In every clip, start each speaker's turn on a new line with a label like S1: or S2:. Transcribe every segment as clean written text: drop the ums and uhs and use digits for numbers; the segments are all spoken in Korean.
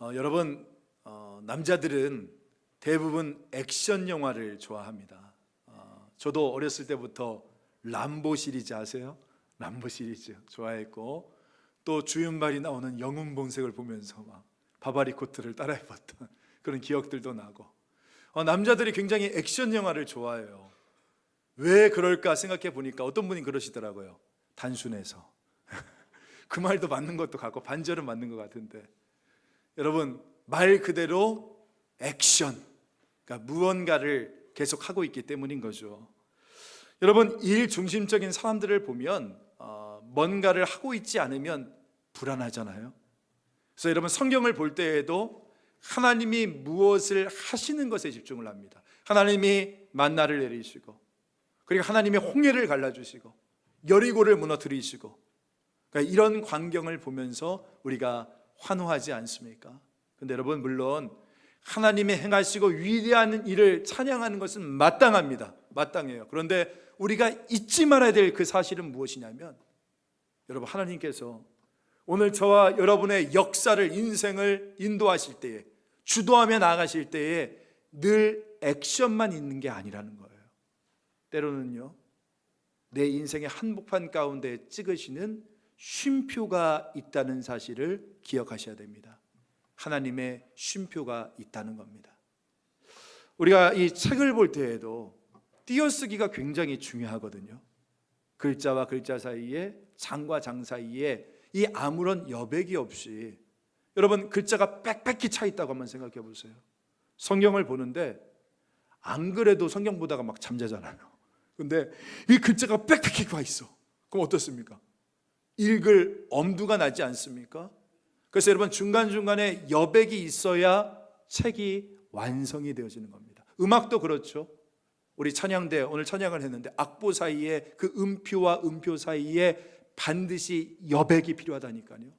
S1: 여러분, 남자들은 대부분 액션 영화를 좋아합니다. 저도 어렸을 때부터 람보 시리즈 아세요? 람보 시리즈 좋아했고, 또 주윤발이 나오는 영웅본색을 보면서 막 바바리 코트를 따라해봤던 그런 기억들도 나고, 남자들이 굉장히 액션 영화를 좋아해요. 왜 그럴까 생각해 보니까 어떤 분이 그러시더라고요. 단순해서. 그 말도 맞는 것도 같고 반절은 맞는 것 같은데, 여러분, 말 그대로 액션, 그러니까 무언가를 계속 하고 있기 때문인 거죠. 여러분, 일 중심적인 사람들을 보면 뭔가를 하고 있지 않으면 불안하잖아요. 그래서 여러분, 성경을 볼 때에도 하나님이 무엇을 하시는 것에 집중을 합니다. 하나님이 만나를 내리시고, 그리고 하나님이 홍해를 갈라주시고, 여리고를 무너뜨리시고, 그러니까 이런 광경을 보면서 우리가 환호하지 않습니까? 근데 여러분, 물론 하나님이 행하시고 위대한 일을 찬양하는 것은 마땅합니다. 마땅해요. 그런데 우리가 잊지 말아야 될 그 사실은 무엇이냐면, 여러분, 하나님께서 오늘 저와 여러분의 역사를, 인생을 인도하실 때에, 주도하며 나아가실 때에 늘 액션만 있는 게 아니라는 거예요. 때로는요, 내 인생의 한복판 가운데 찍으시는 쉼표가 있다는 사실을 기억하셔야 됩니다. 하나님의 쉼표가 있다는 겁니다. 우리가 이 책을 볼 때에도 띄어쓰기가 굉장히 중요하거든요. 글자와 글자 사이에, 장과 장 사이에 이 아무런 여백이 없이, 여러분, 글자가 빽빽히 차 있다고 한번 생각해 보세요. 성경을 보는데 안 그래도 성경 보다가 막 잠자잖아요. 근데 이 글자가 빽빽히 와 있어. 그럼 어떻습니까? 읽을 엄두가 나지 않습니까? 그래서 여러분, 중간중간에 여백이 있어야 책이 완성이 되어지는 겁니다. 음악도 그렇죠. 우리 찬양대 오늘 찬양을 했는데 악보 사이에, 그 음표와 음표 사이에 반드시 여백이 필요하다니까요.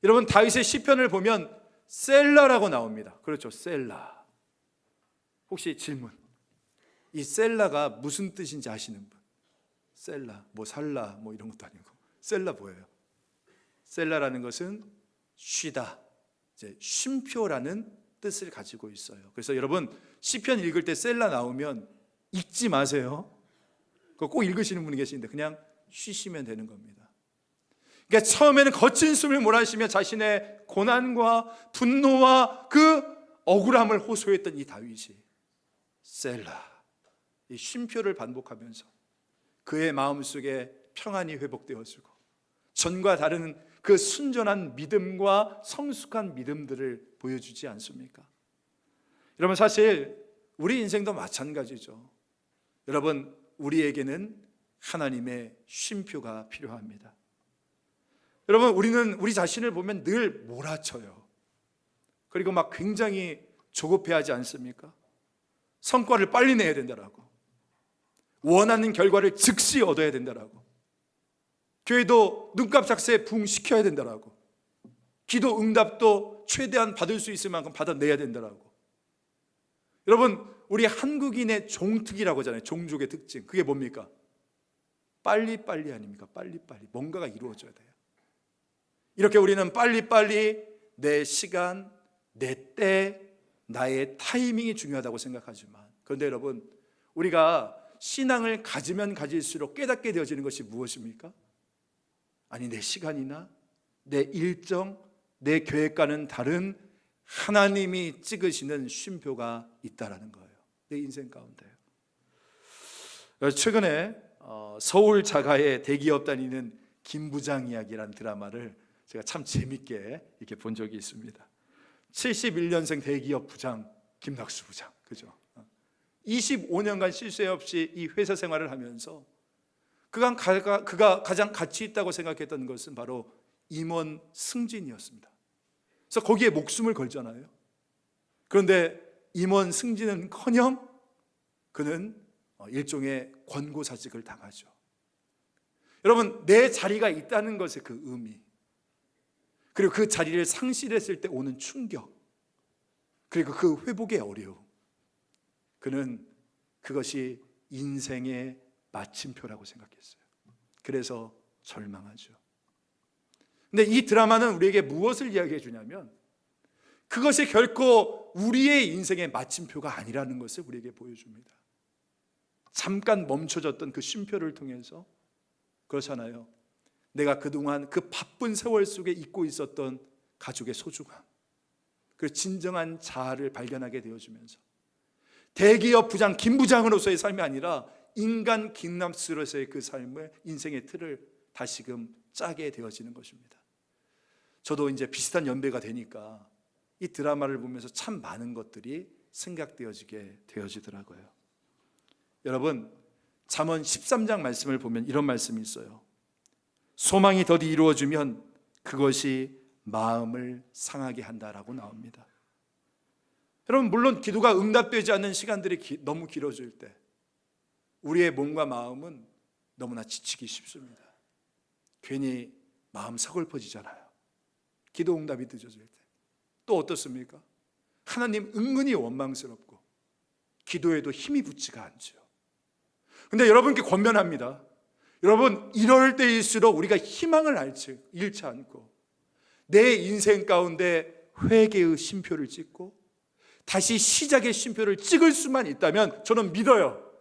S1: 여러분, 다윗의 시편을 보면 셀라라고 나옵니다. 그렇죠, 셀라. 혹시 질문, 이 셀라가 무슨 뜻인지 아시는 분? 셀라, 뭐 살라 뭐 이런 것도 아니고, 셀라 뭐예요? 셀라라는 것은 쉬다, 이제 쉼표라는 뜻을 가지고 있어요. 그래서 여러분, 시편 읽을 때 셀라 나오면 읽지 마세요. 그거 꼭 읽으시는 분이 계시는데 그냥 쉬시면 되는 겁니다. 그러니까 처음에는 거친 숨을 몰아쉬며 자신의 고난과 분노와 그 억울함을 호소했던 이 다윗이 셀라, 이 쉼표를 반복하면서 그의 마음속에 평안이 회복되어지고 전과 다른 그 순전한 믿음과 성숙한 믿음들을 보여주지 않습니까? 여러분, 사실 우리 인생도 마찬가지죠. 여러분, 우리에게는 하나님의 쉼표가 필요합니다. 여러분, 우리는 우리 자신을 보면 늘 몰아쳐요. 그리고 막 굉장히 조급해하지 않습니까? 성과를 빨리 내야 된다라고, 원하는 결과를 즉시 얻어야 된다라고, 교회도 눈값 작세 붕 시켜야 된다라고, 기도 응답도 최대한 받을 수 있을 만큼 받아내야 된다라고. 여러분, 우리 한국인의 종특이라고 하잖아요. 종족의 특징, 그게 뭡니까? 빨리빨리 아닙니까? 빨리빨리 뭔가가 이루어져야 돼요. 이렇게 우리는 빨리빨리 내 시간, 내 때, 나의 타이밍이 중요하다고 생각하지만, 그런데 여러분, 우리가 신앙을 가지면 가질수록 깨닫게 되어지는 것이 무엇입니까? 아니, 내 시간이나 내 일정, 내 계획과는 다른 하나님이 찍으시는 쉼표가 있다라는 거예요. 내 인생 가운데. 최근에 서울 자가의 대기업 다니는 김 부장 이야기라는 드라마를 제가 참 재밌게 이렇게 본 적이 있습니다. 71년생 대기업 부장 김낙수 부장, 그죠? 25년간 실수 없이 이 회사 생활을 하면서 그가 가장 가치 있다고 생각했던 것은 바로 임원 승진이었습니다. 그래서 거기에 목숨을 걸잖아요. 그런데 임원 승진은커녕 그는 일종의 권고사직을 당하죠. 여러분, 내 자리가 있다는 것의 그 의미, 그리고 그 자리를 상실했을 때 오는 충격, 그리고 그 회복의 어려움, 그는 그것이 인생의 마침표라고 생각했어요. 그래서 절망하죠. 근데 이 드라마는 우리에게 무엇을 이야기해 주냐면, 그것이 결코 우리의 인생의 마침표가 아니라는 것을 우리에게 보여줍니다. 잠깐 멈춰졌던 그 쉼표를 통해서, 그렇잖아요, 내가 그동안 그 바쁜 세월 속에 잊고 있었던 가족의 소중함, 그 진정한 자아를 발견하게 되어주면서 대기업 부장 김 부장으로서의 삶이 아니라 인간 김남수로서의 그 삶을, 인생의 틀을 다시금 짜게 되어지는 것입니다. 저도 이제 비슷한 연배가 되니까 이 드라마를 보면서 참 많은 것들이 생각되어지게 되어지더라고요. 여러분, 잠언 13장 말씀을 보면 이런 말씀이 있어요. 소망이 더디 이루어지면 그것이 마음을 상하게 한다라고 나옵니다. 여러분, 물론 기도가 응답되지 않는 시간들이 너무 길어질 때 우리의 몸과 마음은 너무나 지치기 쉽습니다. 괜히 마음 서글퍼지잖아요. 기도 응답이 늦어질 때. 또 어떻습니까? 하나님 은근히 원망스럽고 기도에도 힘이 붙지가 않죠. 근데 여러분께 권면합니다. 여러분, 이럴 때일수록 우리가 희망을 잃지 않고 내 인생 가운데 회개의 쉼표를 찍고 다시 시작의 쉼표를 찍을 수만 있다면 저는 믿어요.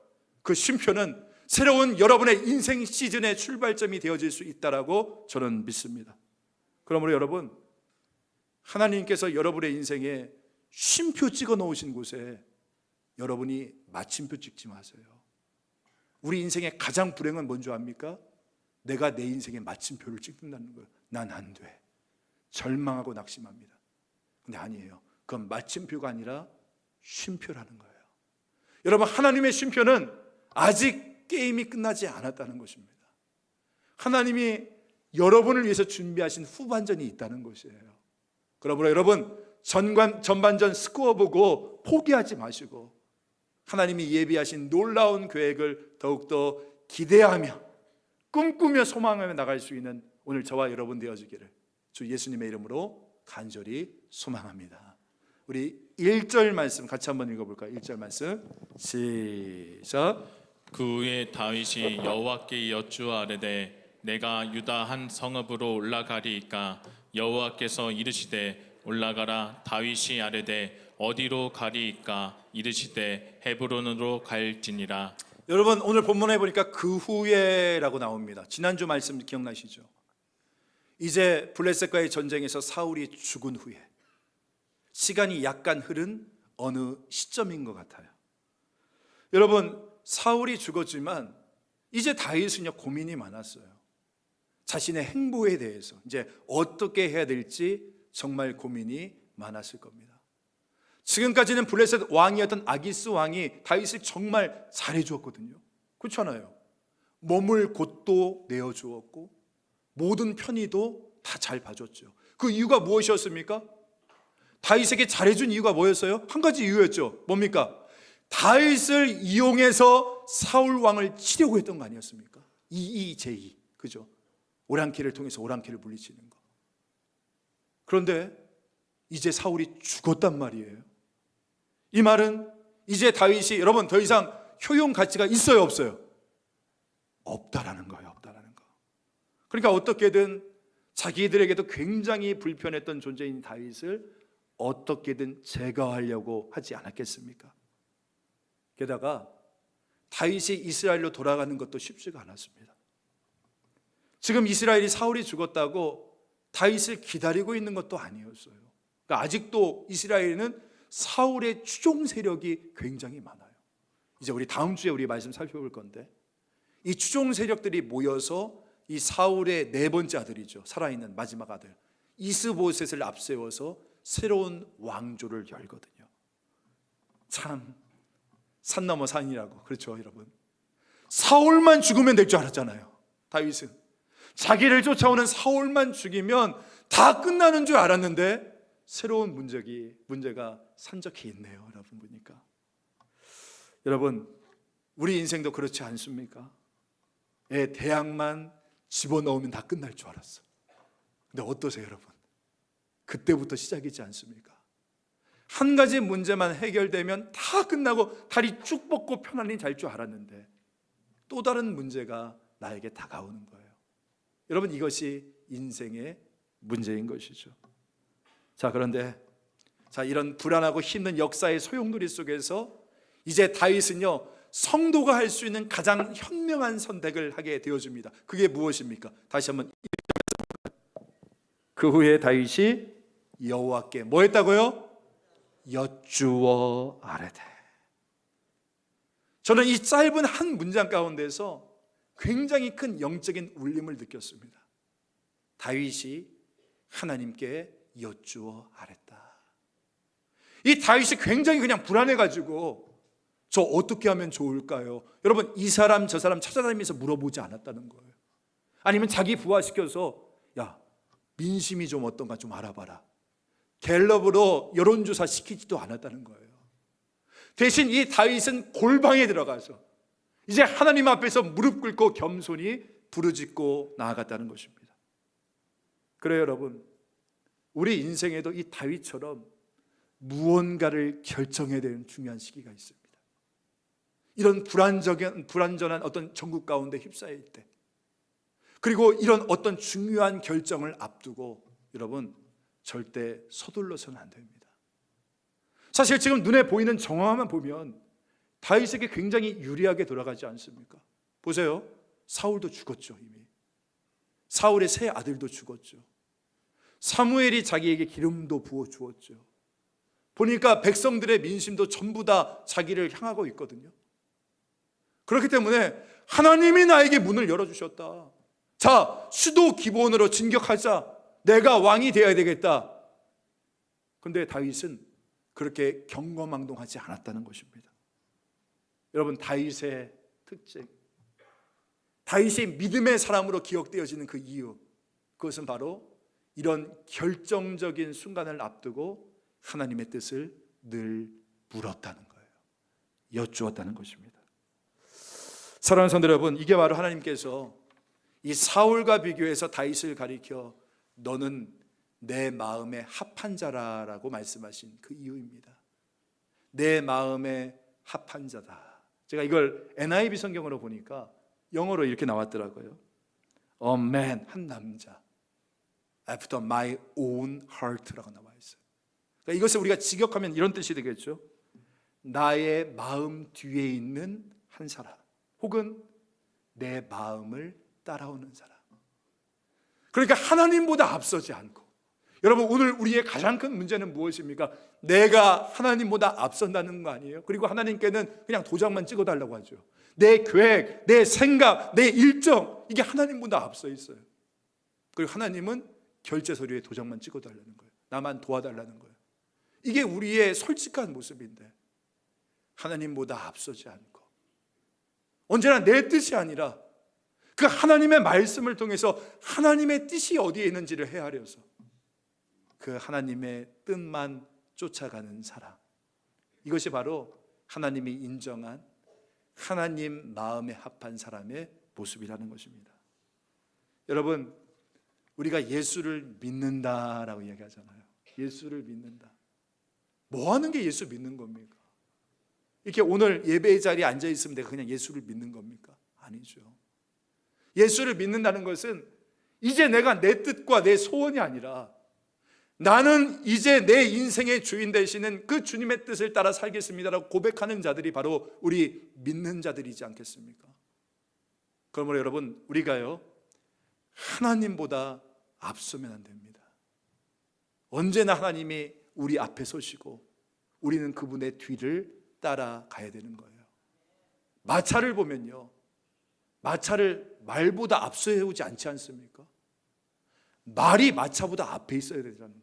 S1: 그 쉼표는 새로운 여러분의 인생 시즌의 출발점이 되어질 수 있다라고 저는 믿습니다. 그러므로 여러분, 하나님께서 여러분의 인생에 쉼표 찍어 놓으신 곳에 여러분이 마침표 찍지 마세요. 우리 인생의 가장 불행은 뭔지 압니까? 내가 내 인생의 마침표를 찍는다는 거예요. 난 안 돼. 절망하고 낙심합니다. 근데 아니에요. 그건 마침표가 아니라 쉼표라는 거예요. 여러분, 하나님의 쉼표는 아직 게임이 끝나지 않았다는 것입니다. 하나님이 여러분을 위해서 준비하신 후반전이 있다는 것이에요. 그러므로 여러분, 전반전 스코어 보고 포기하지 마시고 하나님이 예비하신 놀라운 계획을 더욱더 기대하며 꿈꾸며 소망하며 나갈 수 있는 오늘 저와 여러분 되어지기를 주 예수님의 이름으로 간절히 소망합니다. 우리 1절 말씀 같이 한번 읽어볼까요? 1절 말씀 시작.
S2: 그 후에 다윗이 여호와께 여쭈아르되 내가 유다 한 성읍으로 올라가리이까 여호와께서 이르시되 올라가라. 다윗이 아뢰되 어디로 가리이까 이르시되 헤브론으로 갈지니라.
S1: 여러분, 오늘 본문에 보니까 그 후에라고 나옵니다. 지난주 말씀 기억나시죠? 이제 블레셋과의 전쟁에서 사울이 죽은 후에 시간이 약간 흐른 어느 시점인 것 같아요. 여러분, 사울이 죽었지만 이제 다윗은요 고민이 많았어요. 자신의 행보에 대해서 이제 어떻게 해야 될지 정말 고민이 많았을 겁니다. 지금까지는 블레셋 왕이었던 아기스 왕이 다윗을 정말 잘해주었거든요. 그렇잖아요. 머물 곳도 내어주었고 모든 편의도 다 잘 봐줬죠. 그 이유가 무엇이었습니까? 다윗에게 잘해준 이유가 뭐였어요? 한 가지 이유였죠. 뭡니까? 다윗을 이용해서 사울 왕을 치려고 했던 거 아니었습니까? 이의제의, 그죠? 오랑캐를 통해서 오랑캐를 물리치는 거. 그런데 이제 사울이 죽었단 말이에요. 이 말은 이제 다윗이 여러분 더 이상 효용 가치가 있어요, 없어요? 없다라는 거예요. 없다라는 거. 그러니까 어떻게든 자기들에게도 굉장히 불편했던 존재인 다윗을 어떻게든 제거하려고 하지 않았겠습니까? 게다가 다윗이 이스라엘로 돌아가는 것도 쉽지가 않았습니다. 지금 이스라엘이 사울이 죽었다고 다윗을 기다리고 있는 것도 아니었어요. 그러니까 아직도 이스라엘에는 사울의 추종 세력이 굉장히 많아요. 이제 우리 다음 주에 우리 말씀 살펴볼 건데 이 추종 세력들이 모여서 이 사울의 네 번째 아들이죠. 살아있는 마지막 아들 이스보셋을 앞세워서 새로운 왕조를 열거든요. 참 산 넘어 산이라고. 그렇죠, 여러분. 사울만 죽으면 될 줄 알았잖아요. 다윗은 자기를 쫓아오는 사울만 죽이면 다 끝나는 줄 알았는데 새로운 문제가 산적해 있네요. 여러분 보니까. 여러분, 우리 인생도 그렇지 않습니까? 대학만 집어넣으면 다 끝날 줄 알았어. 근데 어떠세요, 여러분? 그때부터 시작이지 않습니까? 한 가지 문제만 해결되면 다 끝나고 다리 쭉 뻗고 편안히 잘 줄 알았는데 또 다른 문제가 나에게 다가오는 거예요. 여러분, 이것이 인생의 문제인 것이죠. 자, 그런데 자, 이런 불안하고 힘든 역사의 소용돌이 속에서 이제 다윗은요, 성도가 할 수 있는 가장 현명한 선택을 하게 되어줍니다. 그게 무엇입니까? 다시 한번. 그 후에 다윗이 여호와께 뭐 했다고요? 여쭈어 아뢰되. 저는 이 짧은 한 문장 가운데서 굉장히 큰 영적인 울림을 느꼈습니다. 다윗이 하나님께 여쭈어 아랬다. 이 다윗이 굉장히 그냥 불안해가지고 저 어떻게 하면 좋을까요? 여러분, 이 사람 저 사람 찾아다니면서 물어보지 않았다는 거예요. 아니면 자기 부하시켜서 야, 민심이 좀 어떤가 좀 알아봐라. 갤럽으로 여론조사 시키지도 않았다는 거예요. 대신 이 다윗은 골방에 들어가서 이제 하나님 앞에서 무릎 꿇고 겸손히 부르짖고 나아갔다는 것입니다. 그래요, 여러분, 우리 인생에도 이 다윗처럼 무언가를 결정해야 되는 중요한 시기가 있습니다. 이런 불완전한 어떤 전국 가운데 휩싸일 때, 그리고 이런 어떤 중요한 결정을 앞두고 여러분, 절대 서둘러서는 안 됩니다. 사실 지금 눈에 보이는 정황만 보면 다윗에게 굉장히 유리하게 돌아가지 않습니까? 보세요, 사울도 죽었죠. 이미 사울의 세 아들도 죽었죠. 사무엘이 자기에게 기름도 부어 주었죠. 보니까 백성들의 민심도 전부 다 자기를 향하고 있거든요. 그렇기 때문에 하나님이 나에게 문을 열어주셨다. 자, 수도 기브온으로 진격하자. 내가 왕이 되어야 되겠다. 그런데 다윗은 그렇게 경거망동하지 않았다는 것입니다. 여러분, 다윗의 특징, 다윗이 믿음의 사람으로 기억되어지는 그 이유, 그것은 바로 이런 결정적인 순간을 앞두고 하나님의 뜻을 늘 물었다는 거예요. 여쭈었다는 것입니다. 사랑하는 성도 여러분, 이게 바로 하나님께서 이 사울과 비교해서 다윗을 가리켜 너는 내 마음에 합한 자라라고 말씀하신 그 이유입니다. 내 마음에 합한 자다. 제가 이걸 NIV 성경으로 보니까 영어로 이렇게 나왔더라고요. A man, 한 남자, after my own heart라고 나와 있어요. 그러니까 이것을 우리가 직역하면 이런 뜻이 되겠죠. 나의 마음 뒤에 있는 한 사람, 혹은 내 마음을 따라오는 사람. 그러니까 하나님보다 앞서지 않고, 여러분, 오늘 우리의 가장 큰 문제는 무엇입니까? 내가 하나님보다 앞선다는 거 아니에요? 그리고 하나님께는 그냥 도장만 찍어달라고 하죠. 내 계획, 내 생각, 내 일정, 이게 하나님보다 앞서 있어요. 그리고 하나님은 결제 서류에 도장만 찍어달라는 거예요. 나만 도와달라는 거예요. 이게 우리의 솔직한 모습인데, 하나님보다 앞서지 않고 언제나 내 뜻이 아니라 그 하나님의 말씀을 통해서 하나님의 뜻이 어디에 있는지를 헤아려서 그 하나님의 뜻만 쫓아가는 사람, 이것이 바로 하나님이 인정한 하나님 마음에 합한 사람의 모습이라는 것입니다. 여러분, 우리가 예수를 믿는다라고 이야기하잖아요. 예수를 믿는다. 뭐 하는 게 예수 믿는 겁니까? 이렇게 오늘 예배의 자리에 앉아 있으면 내가 그냥 예수를 믿는 겁니까? 아니죠. 예수를 믿는다는 것은 이제 내가 내 뜻과 내 소원이 아니라 나는 이제 내 인생의 주인 되시는 그 주님의 뜻을 따라 살겠습니다라고 고백하는 자들이 바로 우리 믿는 자들이지 않겠습니까? 그러므로 여러분, 우리가요, 하나님보다 앞서면 안 됩니다. 언제나 하나님이 우리 앞에 서시고 우리는 그분의 뒤를 따라가야 되는 거예요. 마차를 보면요, 마차를 말보다 앞서 해오지 않지 않습니까? 말이 마차보다 앞에 있어야 되잖아요.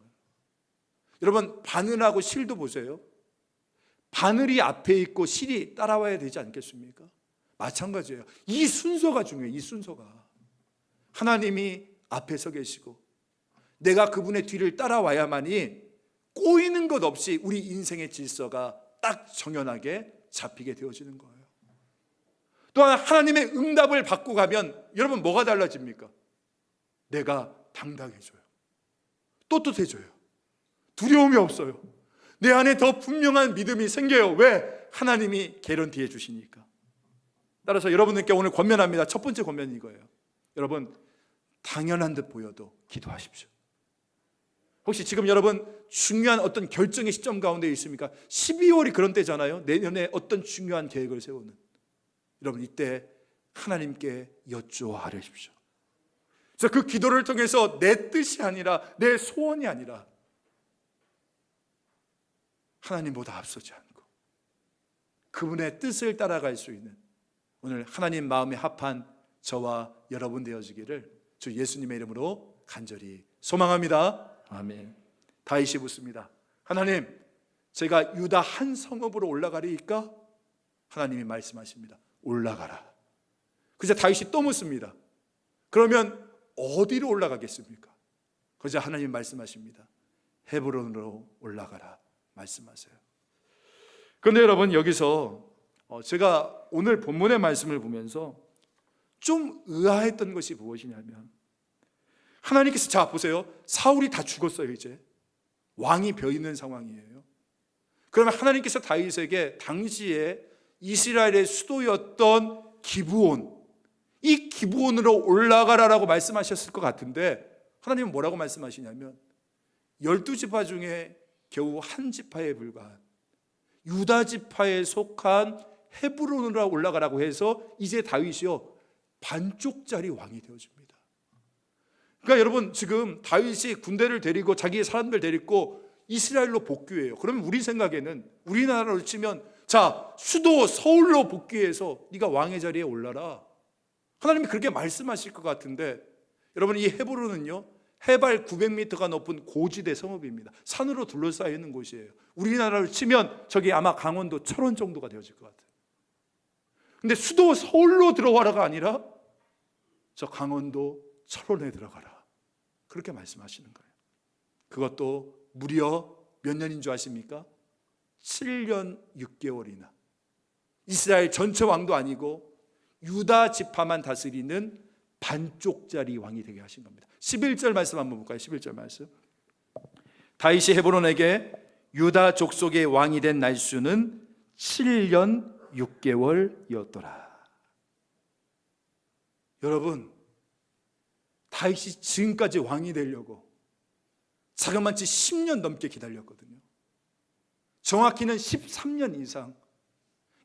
S1: 여러분, 바늘하고 실도 보세요. 바늘이 앞에 있고 실이 따라와야 되지 않겠습니까? 마찬가지예요. 이 순서가 중요해요. 이 순서가. 하나님이 앞에 서 계시고 내가 그분의 뒤를 따라와야만이 꼬이는 것 없이 우리 인생의 질서가 딱 정연하게 잡히게 되어지는 거예요. 또한 하나님의 응답을 받고 가면 여러분, 뭐가 달라집니까? 내가 당당해져요. 떳떳해져요. 두려움이 없어요. 내 안에 더 분명한 믿음이 생겨요. 왜? 하나님이 개런티해 주시니까. 따라서 여러분들께 오늘 권면합니다. 첫 번째 권면이 이거예요. 여러분, 당연한 듯 보여도 기도하십시오. 혹시 지금 여러분 중요한 어떤 결정의 시점 가운데 있습니까? 12월이 그런 때잖아요. 내년에 어떤 중요한 계획을 세우는. 여러분 이때 하나님께 여쭈어하십시오. 그래서 그 기도를 통해서 내 뜻이 아니라, 내 소원이 아니라 하나님보다 앞서지 않고 그분의 뜻을 따라갈 수 있는 오늘 하나님 마음에 합한 저와 여러분 되어지기를 주 예수님의 이름으로 간절히 소망합니다. 아멘. 다윗이 묻습니다. 하나님, 제가 유다 한 성읍으로 올라가리이까? 하나님이 말씀하십니다. 올라가라. 그래서 다윗이 또 묻습니다. 그러면 어디로 올라가겠습니까? 그래서 하나님 말씀하십니다. 헤브론으로 올라가라 말씀하세요. 그런데 여러분 여기서 제가 오늘 본문의 말씀을 보면서 좀 의아했던 것이 무엇이냐면, 하나님께서 자 보세요, 사울이 다 죽었어요. 이제 왕이 벼 있는 상황이에요. 그러면 하나님께서 다윗에게 당시에 이스라엘의 수도였던 기브온, 이 기브온으로 올라가라라고 말씀하셨을 것 같은데, 하나님은 뭐라고 말씀하시냐면 12지파 중에 겨우 한 지파에 불과한 유다 지파에 속한 헤브론으로 올라가라고 해서 이제 다윗이요 반쪽짜리 왕이 되어집니다. 그러니까 여러분 지금 다윗이 군대를 데리고 자기의 사람들 데리고 이스라엘로 복귀해요. 그러면 우리 생각에는, 우리나라로 치면 자 수도 서울로 복귀해서 네가 왕의 자리에 올라라, 하나님이 그렇게 말씀하실 것 같은데, 여러분 이 헤브론은요 해발 900m가 높은 고지대 성읍입니다. 산으로 둘러싸여 있는 곳이에요. 우리나라로 치면 저기 아마 강원도 철원 정도가 되어질 것 같아요. 근데 수도 서울로 들어와라가 아니라 저 강원도 철원에 들어가라, 그렇게 말씀하시는 거예요. 그것도 무려 몇 년인 줄 아십니까? 7년 6개월이나. 이스라엘 전체 왕도 아니고 유다 지파만 다스리는 반쪽짜리 왕이 되게 하신 겁니다. 11절 말씀 한번 볼까요? 11절 말씀. 다윗이 헤브론에게 유다 족속의 왕이 된 날수는 7년 6개월이었더라. 여러분, 다윗이 지금까지 왕이 되려고 자그마치 10년 넘게 기다렸거든요. 정확히는 13년 이상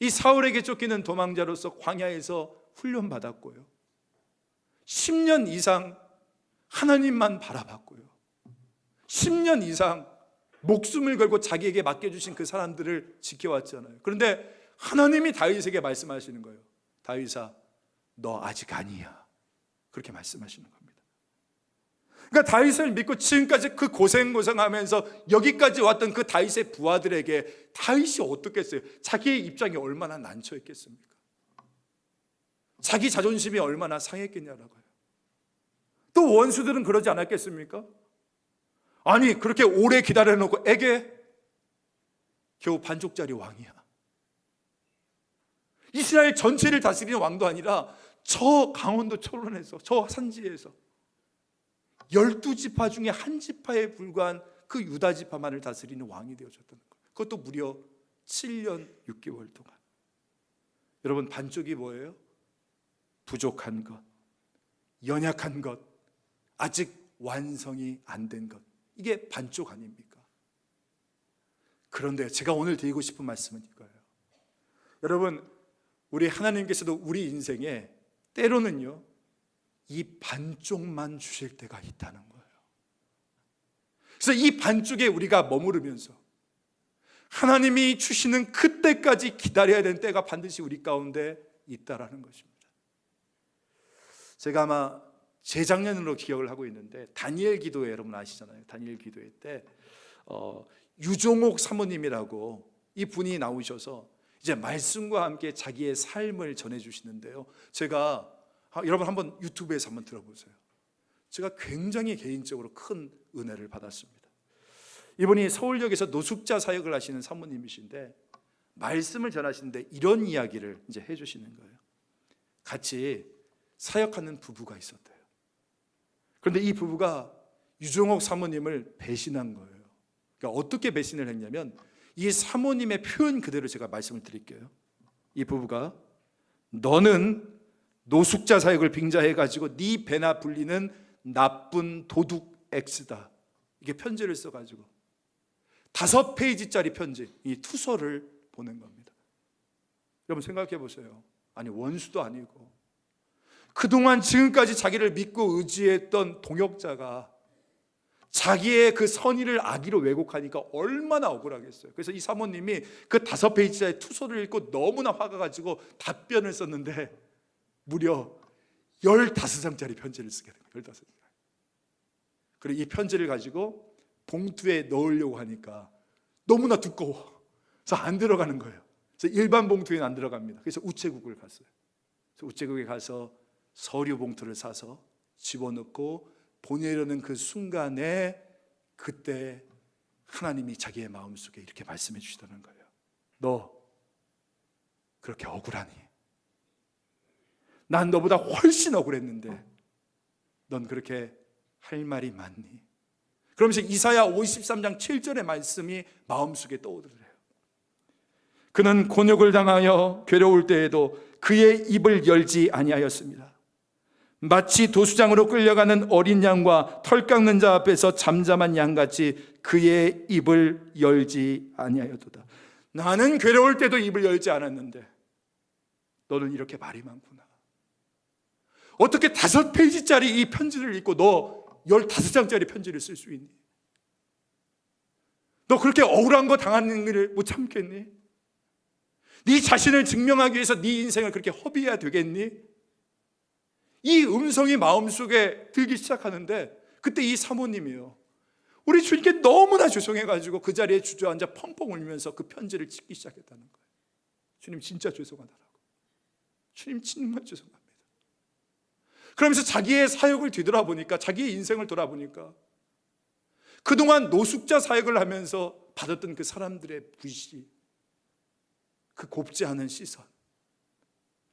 S1: 이 사울에게 쫓기는 도망자로서 광야에서 훈련받았고요, 10년 이상 하나님만 바라봤고요, 10년 이상 목숨을 걸고 자기에게 맡겨주신 그 사람들을 지켜왔잖아요. 그런데 하나님이 다윗에게 말씀하시는 거예요. 다윗아, 너 아직 아니야, 그렇게 말씀하시는 겁니다. 그러니까 다윗을 믿고 지금까지 그 고생하면서 여기까지 왔던 그 다윗의 부하들에게 다윗이 어떻겠어요? 자기의 입장이 얼마나 난처했겠습니까? 자기 자존심이 얼마나 상했겠냐라고요. 또 원수들은 그러지 않았겠습니까? 아니 그렇게 오래 기다려놓고 에게 겨우 반쪽짜리 왕이야. 이스라엘 전체를 다스리는 왕도 아니라 저 강원도 철원에서, 저 산지에서 12지파 중에 한 지파에 불과한 그 유다 지파만을 다스리는 왕이 되어졌다는 거예요. 그것도 무려 7년 6개월 동안. 여러분 반쪽이 뭐예요? 부족한 것, 연약한 것, 아직 완성이 안 된 것, 이게 반쪽 아닙니까? 그런데 제가 오늘 드리고 싶은 말씀은 이거예요. 여러분, 우리 하나님께서도 우리 인생에 때로는요 이 반쪽만 주실 때가 있다는 거예요. 그래서 이 반쪽에 우리가 머무르면서 하나님이 주시는 그때까지 기다려야 되는 때가 반드시 우리 가운데 있다라는 것입니다. 제가 아마 재작년으로 기억을 하고 있는데, 다니엘 기도회 여러분 아시잖아요. 다니엘 기도회 때 유종옥 사모님이라고 이 분이 나오셔서 이제 말씀과 함께 자기의 삶을 전해주시는데요, 제가 여러분 한번 유튜브에서 한번 들어보세요. 제가 굉장히 개인적으로 큰 은혜를 받았습니다. 이분이 서울역에서 노숙자 사역을 하시는 사모님이신데 말씀을 전하시는데 이런 이야기를 이제 해주시는 거예요. 같이 사역하는 부부가 있었대요. 그런데 이 부부가 유종옥 사모님을 배신한 거예요. 그러니까 어떻게 배신을 했냐면, 이 사모님의 표현 그대로 제가 말씀을 드릴게요. 이 부부가 너는 노숙자 사역을 빙자해가지고 네 배나 불리는 나쁜 도둑 X다, 이게 편지를 써가지고 5페이지짜리 편지, 이 투서를 보낸 겁니다. 여러분 생각해 보세요. 아니 원수도 아니고 그동안 지금까지 자기를 믿고 의지했던 동역자가 자기의 그 선의를 악의로 왜곡하니까 얼마나 억울하겠어요. 그래서 이 사모님이 그 5페이지짜리 투서를 읽고 너무나 화가 가지고 답변을 썼는데 무려 15장짜리 편지를 쓰게 된 거예요. 15장. 그리고 이 편지를 가지고 봉투에 넣으려고 하니까 너무나 두꺼워. 그래서 안 들어가는 거예요. 그래서 일반 봉투에는 안 들어갑니다. 그래서 우체국을 갔어요. 그래서 우체국에 가서 서류 봉투를 사서 집어넣고 보내려는 그 순간에 그때 하나님이 자기의 마음속에 이렇게 말씀해 주시다는 거예요. 너 그렇게 억울하니? 난 너보다 훨씬 억울했는데 넌 그렇게 할 말이 많니? 그러면서 이사야 53장 7절의 말씀이 마음속에 떠오르더래요. 그는 곤욕을 당하여 괴로울 때에도 그의 입을 열지 아니하였습니다. 마치 도수장으로 끌려가는 어린 양과 털 깎는 자 앞에서 잠잠한 양같이 그의 입을 열지 아니하였도다. 나는 괴로울 때도 입을 열지 않았는데 너는 이렇게 말이 많구나. 어떻게 5페이지짜리 이 편지를 읽고 너 15장짜리 편지를 쓸 수 있니? 너 그렇게 억울한 거 당하는 일을 못 참겠니? 네 자신을 증명하기 위해서 네 인생을 그렇게 허비해야 되겠니? 이 음성이 마음속에 들기 시작하는데 그때 이 사모님이요, 우리 주님께 너무나 죄송해가지고 그 자리에 주저앉아 펑펑 울면서 그 편지를 찍기 시작했다는 거예요. 주님 진짜 죄송하다라고. 주님 정말 죄송합니다. 그러면서 자기의 사역을 뒤돌아보니까, 자기의 인생을 돌아보니까 그동안 노숙자 사역을 하면서 받았던 그 사람들의 무시, 그 곱지 않은 시선,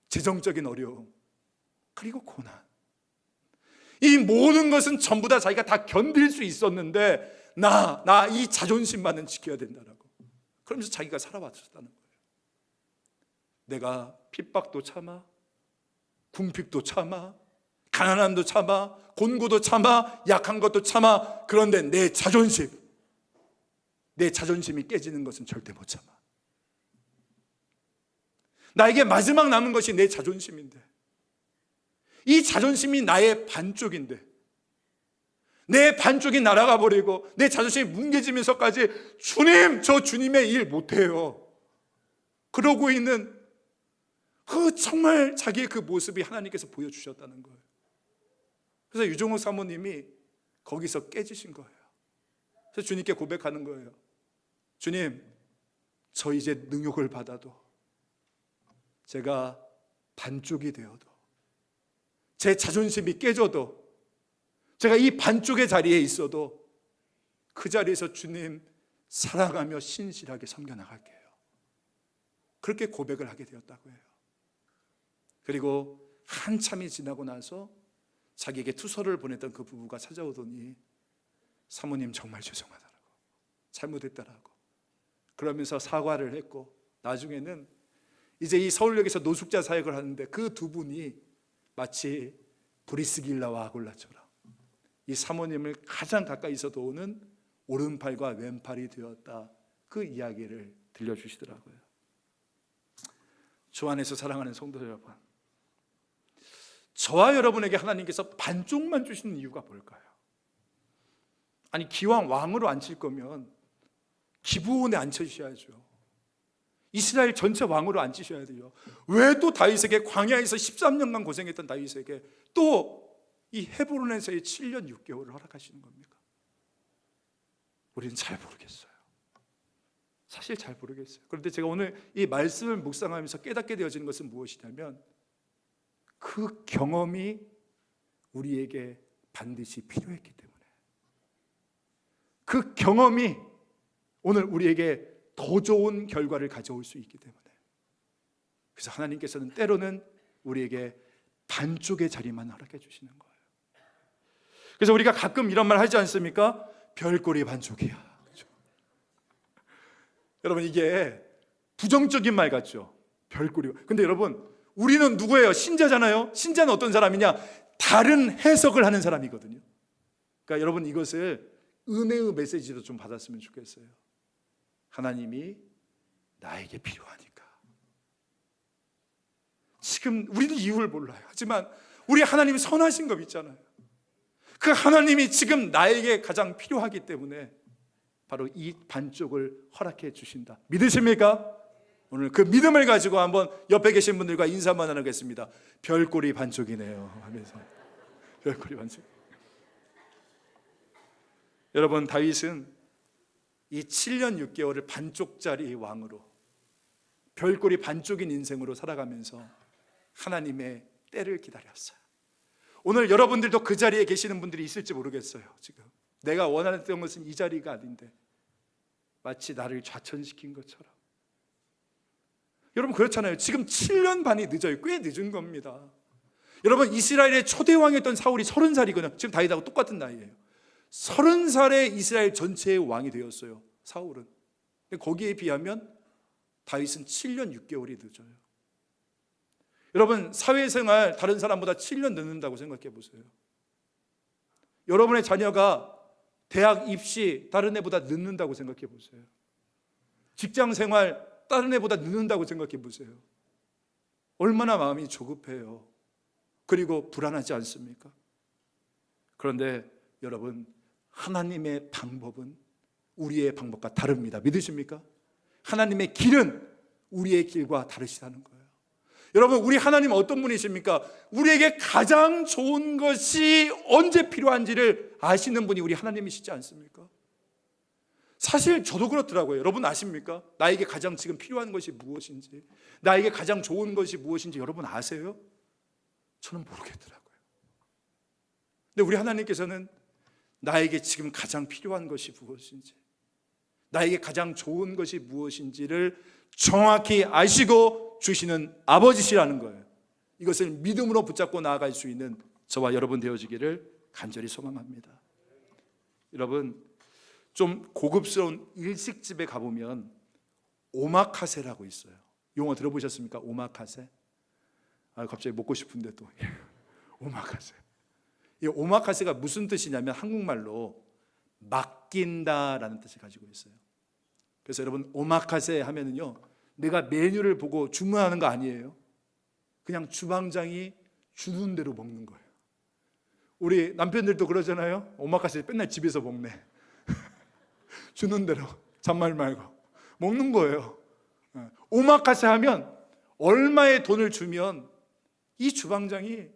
S1: 재정적인 어려움, 그리고 고난, 이 모든 것은 전부 다 자기가 다 견딜 수 있었는데 나 이 자존심만은 지켜야 된다라고. 그러면서 자기가 살아왔었다는 거예요. 내가 핍박도 참아, 궁핍도 참아, 가난함도 참아, 곤고도 참아, 약한 것도 참아. 그런데 내 자존심이 깨지는 것은 절대 못 참아. 나에게 마지막 남은 것이 내 자존심인데, 이 자존심이 나의 반쪽인데 내 반쪽이 날아가 버리고 내 자존심이 뭉개지면서까지 주님, 저 주님의 일 못해요, 그러고 있는 그 정말 자기의 그 모습이 하나님께서 보여주셨다는 거예요. 그래서 유종옥 사모님이 거기서 깨지신 거예요. 그래서 주님께 고백하는 거예요. 주님, 저 이제 능욕을 받아도, 제가 반쪽이 되어도, 제 자존심이 깨져도, 제가 이 반쪽의 자리에 있어도 그 자리에서 주님 사랑하며 신실하게 섬겨나갈게요. 그렇게 고백을 하게 되었다고 해요. 그리고 한참이 지나고 나서 자기에게 투서를 보냈던 그 부부가 찾아오더니 사모님 정말 죄송하다라고, 잘못했다라고 그러면서 사과를 했고, 나중에는 이제 이 서울역에서 노숙자 사역을 하는데 그 두 분이 마치 브리스길라와 아굴라처럼 이 사모님을 가장 가까이서 도우는 오른팔과 왼팔이 되었다, 그 이야기를 들려주시더라고요. 주 안에서 사랑하는 성도 여러분, 저와 여러분에게 하나님께서 반쪽만 주시는 이유가 뭘까요? 아니 기왕 왕으로 앉힐 거면 기브온에 앉혀주셔야죠. 이스라엘 전체 왕으로 앉히셔야 돼요. 왜 또 다윗에게, 광야에서 13년간 고생했던 다윗에게 또 이 헤브론에서의 7년 6개월을 허락하시는 겁니까? 우리는 잘 모르겠어요. 사실 잘 모르겠어요. 그런데 제가 오늘 이 말씀을 묵상하면서 깨닫게 되어지는 것은 무엇이냐면, 그 경험이 우리에게 반드시 필요했기 때문에, 그 경험이 오늘 우리에게 더 좋은 결과를 가져올 수 있기 때문에, 그래서 하나님께서는 때로는 우리에게 반쪽의 자리만 허락해 주시는 거예요. 그래서 우리가 가끔 이런 말 하지 않습니까? 별꼴이 반쪽이야. 그렇죠? 여러분 이게 부정적인 말 같죠? 별꼴이. 근데 여러분 우리는 누구예요? 신자잖아요. 신자는 어떤 사람이냐? 다른 해석을 하는 사람이거든요. 그러니까 여러분 이것을 은혜의 메시지도 좀 받았으면 좋겠어요. 하나님이 나에게 필요하니까. 지금 우리는 이유를 몰라요. 하지만 우리 하나님 선하신 거 있잖아요. 그 하나님이 지금 나에게 가장 필요하기 때문에 바로 이 반쪽을 허락해 주신다. 믿으십니까? 오늘 그 믿음을 가지고 한번 옆에 계신 분들과 인사 한번 나누겠습니다. 별꼬리 반쪽이네요 하면서. 별꼬리 반쪽. 여러분, 다윗은 이 7년 6개월을 반쪽짜리 왕으로, 별꼬리 반쪽인 인생으로 살아가면서 하나님의 때를 기다렸어요. 오늘 여러분들도 그 자리에 계시는 분들이 있을지 모르겠어요. 지금 내가 원하는 것은 이 자리가 아닌데 마치 나를 좌천시킨 것처럼. 여러분, 그렇잖아요. 지금 7년 반이 늦어요. 꽤 늦은 겁니다. 여러분, 이스라엘의 초대 왕이었던 사울이 30살이거든요. 지금 다윗하고 똑같은 나이예요. 30살에 이스라엘 전체의 왕이 되었어요, 사울은. 근데 거기에 비하면 다윗은 7년 6개월이 늦어요. 여러분, 사회생활 다른 사람보다 7년 늦는다고 생각해 보세요. 여러분의 자녀가 대학 입시 다른 애보다 늦는다고 생각해 보세요. 직장생활 다른 애보다 늦는다고 생각해 보세요. 얼마나 마음이 조급해요. 그리고 불안하지 않습니까? 그런데 여러분, 하나님의 방법은 우리의 방법과 다릅니다. 믿으십니까? 하나님의 길은 우리의 길과 다르시다는 거예요. 여러분, 우리 하나님 어떤 분이십니까? 우리에게 가장 좋은 것이 언제 필요한지를 아시는 분이 우리 하나님이시지 않습니까? 사실 저도 그렇더라고요. 여러분 아십니까? 나에게 가장 지금 필요한 것이 무엇인지, 나에게 가장 좋은 것이 무엇인지 여러분 아세요? 저는 모르겠더라고요. 근데 우리 하나님께서는 나에게 지금 가장 필요한 것이 무엇인지, 나에게 가장 좋은 것이 무엇인지를 정확히 아시고 주시는 아버지시라는 거예요. 이것을 믿음으로 붙잡고 나아갈 수 있는 저와 여러분 되어지기를 간절히 소망합니다. 여러분, 좀 고급스러운 일식집에 가보면 오마카세라고 있어요. 용어 들어보셨습니까? 오마카세. 갑자기 먹고 싶은데 또 오마카세. 이 오마카세가 무슨 뜻이냐면 한국말로 맡긴다라는 뜻을 가지고 있어요. 그래서 여러분, 오마카세 하면은요, 내가 메뉴를 보고 주문하는 거 아니에요. 그냥 주방장이 주는 대로 먹는 거예요. 우리 남편들도 그러잖아요. 오마카세 맨날 집에서 먹네. 주는 대로 잔말 말고 먹는 거예요. 오마카세 하면 얼마의 돈을 주면 이 주방장이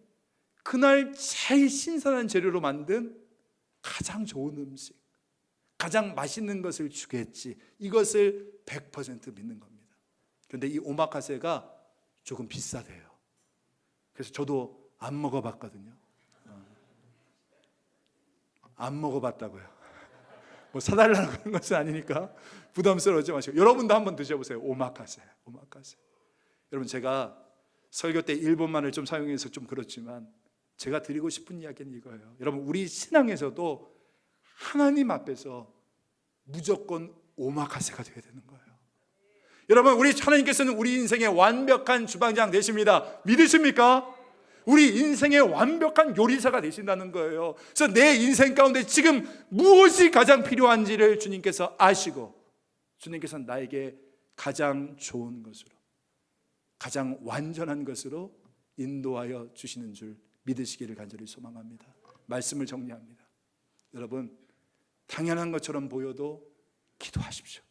S1: 그날 제일 신선한 재료로 만든 가장 좋은 음식, 가장 맛있는 것을 주겠지. 이것을 100% 믿는 겁니다. 그런데 이 오마카세가 조금 비싸대요. 그래서 저도 안 먹어봤거든요. 안 먹어봤다고요. 뭐 사달라는 그런 것은 아니니까 부담스러워하지 마시고 여러분도 한번 드셔보세요. 오마카세. 여러분, 제가 설교 때 일본말을 좀 사용해서 좀 그렇지만 제가 드리고 싶은 이야기는 이거예요. 여러분, 우리 신앙에서도 하나님 앞에서 무조건 오마카세가 되어야 되는 거예요. 여러분, 우리 하나님께서는 우리 인생의 완벽한 주방장 되십니다. 믿으십니까? 우리 인생의 완벽한 요리사가 되신다는 거예요. 그래서 내 인생 가운데 지금 무엇이 가장 필요한지를 주님께서 아시고 주님께서는 나에게 가장 좋은 것으로, 가장 완전한 것으로 인도하여 주시는 줄 믿으시기를 간절히 소망합니다. 말씀을 정리합니다. 여러분, 당연한 것처럼 보여도 기도하십시오.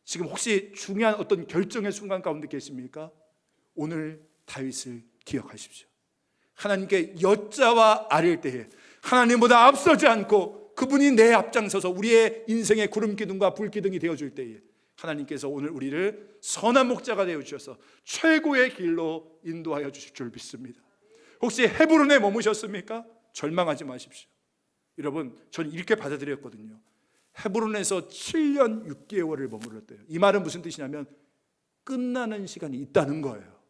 S1: 지금 혹시 중요한 어떤 결정의 순간 가운데 계십니까? 오늘 다윗을 기억하십시오. 하나님께 여자와 아릴 때에 하나님보다 앞서지 않고 그분이 내 앞장서서 우리의 인생의 구름기둥과 불기둥이 되어줄 때에 하나님께서 오늘 우리를 선한 목자가 되어주셔서 최고의 길로 인도하여 주실 줄 믿습니다. 혹시 헤브론에 머무셨습니까? 절망하지 마십시오. 여러분, 저는 이렇게 받아들였거든요. 헤브론에서 7년 6개월을 머물렀대요. 이 말은 무슨 뜻이냐면 끝나는 시간이 있다는 거예요.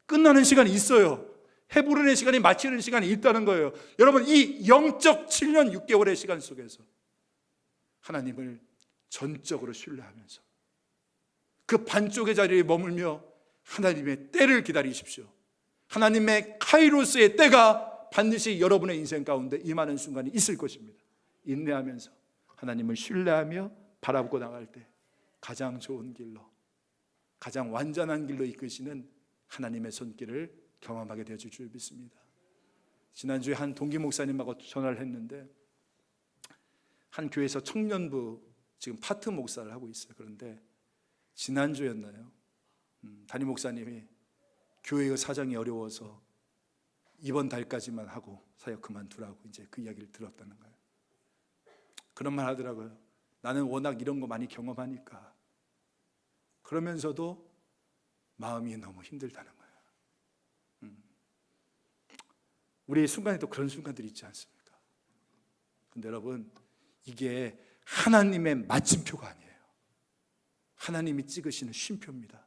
S1: 끝나는 시간이 있어요. 헤브론의 시간이 마치는 시간이 있다는 거예요. 여러분, 이 영적 7년 6개월의 시간 속에서 하나님을 전적으로 신뢰하면서 그 반쪽의 자리에 머물며 하나님의 때를 기다리십시오. 하나님의 카이로스의 때가 반드시 여러분의 인생 가운데 임하는 순간이 있을 것입니다. 인내하면서 하나님을 신뢰하며 바라보고 나갈 때 가장 좋은 길로, 가장 완전한 길로 이끄시는 하나님의 손길을 경험하게 되어질 줄 믿습니다. 지난주에 한 동기 목사님하고 전화를 했는데 한 교회에서 청년부 지금 파트 목사를 하고 있어요. 그런데 지난주였나요? 담임 목사님이 교회의 사정이 어려워서 이번 달까지만 하고 사역 그만두라고 이제 그 이야기를 들었다는 거예요. 그런 말 하더라고요. 나는 워낙 이런 거 많이 경험하니까. 그러면서도 마음이 너무 힘들다는 거예요. 우리 순간에 또 그런 순간들이 있지 않습니까? 근데 여러분, 이게 하나님의 마침표가 아니에요. 하나님이 찍으시는 쉼표입니다.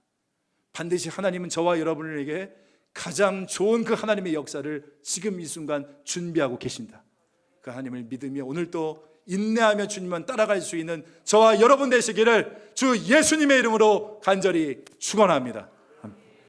S1: 반드시 하나님은 저와 여러분에게 가장 좋은 그 하나님의 역사를 지금 이 순간 준비하고 계신다. 그 하나님을 믿으며 오늘 또 인내하며 주님만 따라갈 수 있는 저와 여러분 되시기를 주 예수님의 이름으로 간절히 축원합니다.